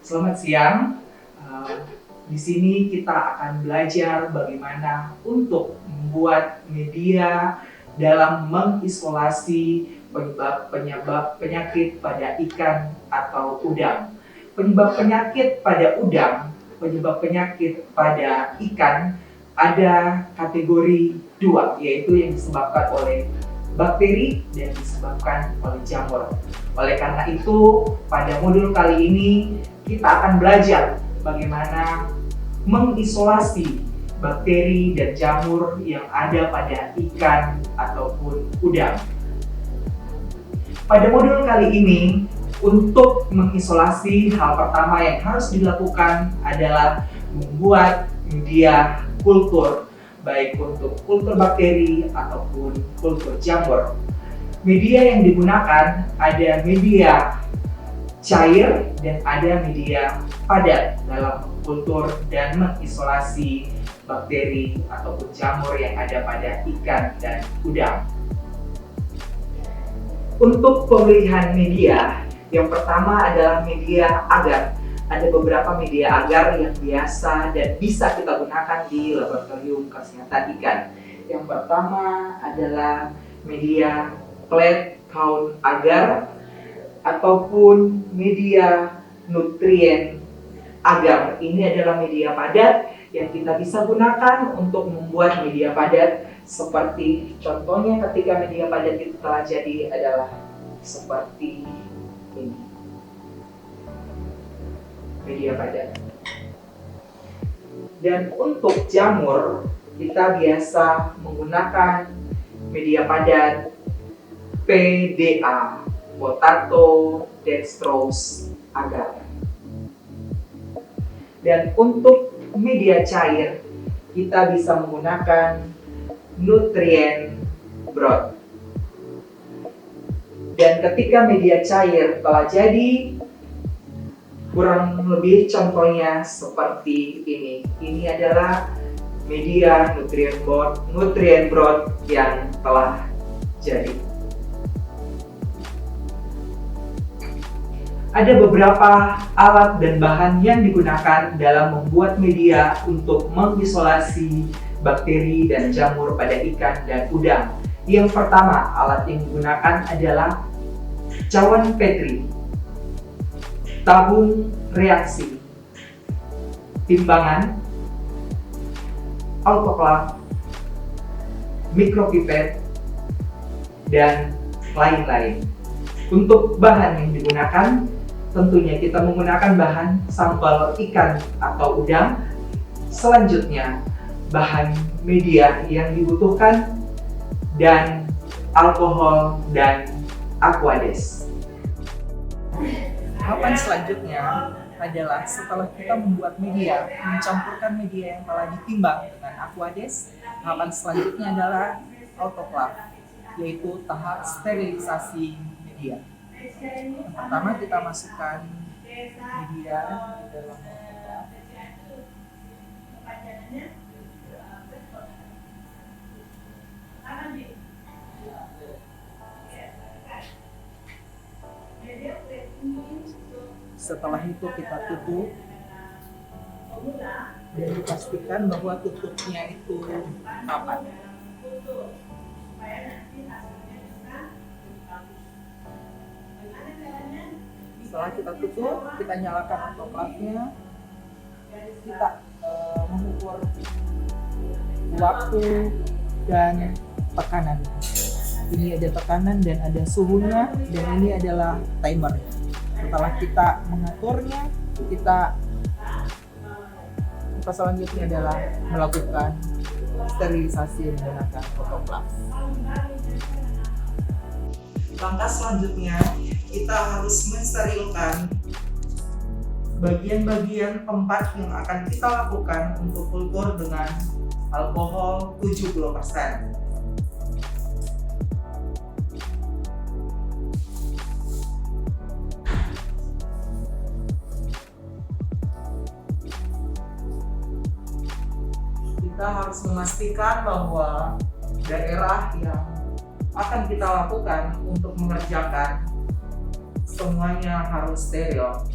Selamat siang. Di sini kita akan belajar bagaimana untuk membuat media dalam mengisolasi penyebab penyakit pada ikan atau udang. Penyebab penyakit pada udang, penyebab penyakit pada ikan ada kategori dua, yaitu yang disebabkan oleh bakteri dan disebabkan oleh jamur. Oleh karena itu, pada modul kali ini kita akan belajar bagaimana mengisolasi bakteri dan jamur yang ada pada ikan ataupun udang. Pada modul kali ini, untuk mengisolasi, hal pertama yang harus dilakukan adalah membuat media kultur, baik untuk kultur bakteri ataupun kultur jamur. Media yang digunakan ada media cair dan ada media padat dalam kultur dan mengisolasi bakteri ataupun jamur yang ada pada ikan dan udang. Untuk pemilihan media, yang pertama adalah media agar. Ada beberapa media agar yang biasa dan bisa kita gunakan di laboratorium kesehatan ikan. Yang pertama adalah media plate count agar ataupun media nutrien agar. Ini adalah media padat yang kita bisa gunakan untuk membuat media padat, seperti contohnya ketika media padat itu telah jadi adalah seperti ini, media padat. Dan untuk jamur, kita biasa menggunakan media padat PDA, potato, dextrose, agar. Dan untuk media cair, kita bisa menggunakan nutrien broth. Dan ketika media cair telah jadi, kurang lebih contohnya seperti ini. Ini adalah media nutrien broth yang telah jadi. Ada beberapa alat dan bahan yang digunakan dalam membuat media untuk mengisolasi bakteri dan jamur pada ikan dan udang. Yang pertama, alat yang digunakan adalah cawan Petri, tabung reaksi, timbangan, autoclave, mikropipet, dan lain-lain. Untuk bahan yang digunakan, tentunya kita menggunakan bahan sampel ikan atau udang. Selanjutnya, bahan media yang dibutuhkan dan alkohol dan aquades. Tahapan selanjutnya adalah setelah kita membuat media, mencampurkan media yang telah ditimbang dengan aquades. Tahapan selanjutnya adalah autoclave, yaitu tahap sterilisasi media. Yang pertama, kita masukkan media di dalam autoclave. Setelah itu kita tutup dan dipastikan bahwa tutupnya itu rapat. Setelah kita tutup, kita nyalakan autoclave-nya. Kita mengukur waktu dan tekanan. Ini ada tekanan dan ada suhunya, dan ini adalah timer. Setelah kita mengaturnya, kita selanjutnya adalah melakukan sterilisasi menggunakan autoclave. Langkah selanjutnya, kita harus mensterilkan bagian-bagian tempat yang akan kita lakukan untuk kultur dengan alkohol 70%. Kita harus memastikan bahwa daerah yang akan kita lakukan untuk mengerjakan semuanya harus steril.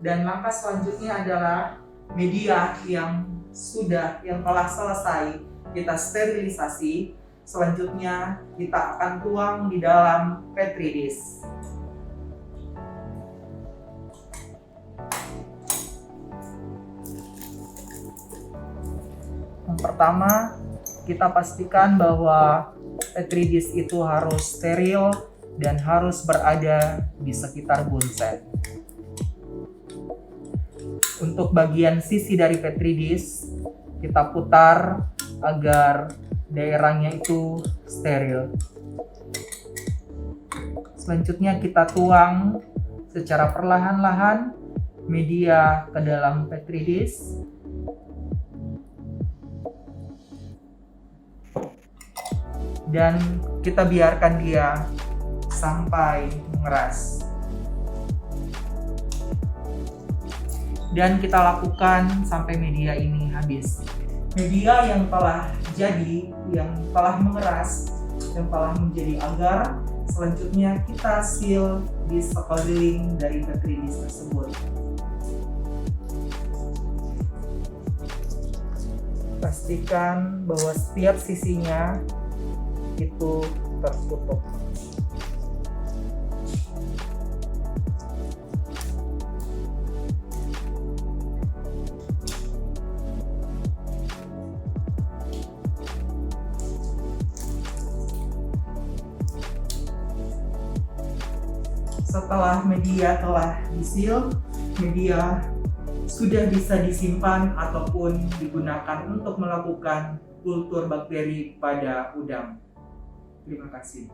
Dan langkah selanjutnya adalah media yang telah selesai kita sterilisasi. Selanjutnya kita akan tuang di dalam petri dish. Yang pertama, kita pastikan bahwa petri dish itu harus steril dan harus berada di sekitar bunsen. Untuk bagian sisi dari petri dish, kita putar agar daerahnya itu steril. Selanjutnya kita tuang secara perlahan-lahan media ke dalam petri dish. Dan kita biarkan dia sampai mengeras. Dan kita lakukan sampai media ini habis. Media yang telah jadi, yang telah mengeras, yang telah menjadi agar, selanjutnya kita seal di sekeliling dari petri dish tersebut. Pastikan bahwa setiap sisinya itu tertutup. Setelah media telah di-seal, media sudah bisa disimpan ataupun digunakan untuk melakukan kultur bakteri pada udang. Terima kasih.